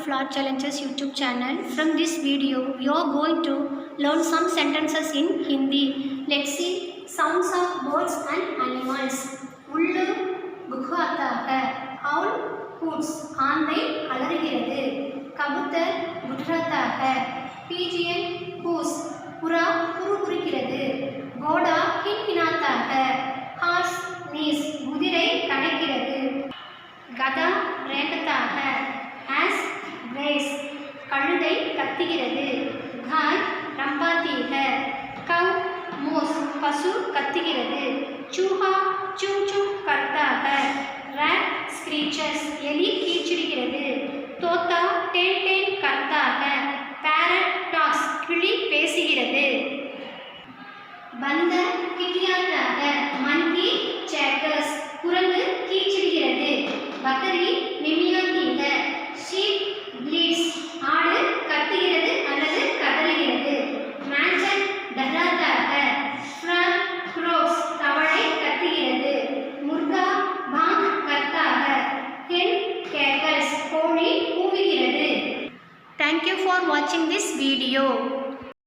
Flower Challenges YouTube channel. From this video, we are going to learn some sentences in Hindi. Let's see sounds of birds and animals. Ullu gukhata hai. Owl hoots. ஆந்தை அலறுகிறது. கபூத்தர் குட்ரata hai. Pigeon hoos. புறா குறுகுறுக்கிறது. கோடா ஹின்ஹினாता hai. Horse knees. குதிரை கனைக்கிறது. கதா ரேகता है. As grace. கழுதை கத்துகிறது. घर रंपाती है. Cow mows. பசு கத்துகிறது. चूहा चू चू करता है. Rat screeches. எலி கீச்சிடுகிறது. तोता टेन टेन करता है. Parrot talks. கிளி பேசுகிறது. बंदर किकियाता है. Monkey chatters. குரங்கு கீச்சிடுகிறது. बकरी मिमियाती है. Sheep bleats. ஆடு கத்துகிறது அல்லது கதறுகிறது. Manchet डराता है. Frog croaks. தவளை கத்துகிறது. मुर्गा भांग करता है. Hen cackles. கோழி கூவுகிறது. Thank you for watching this video.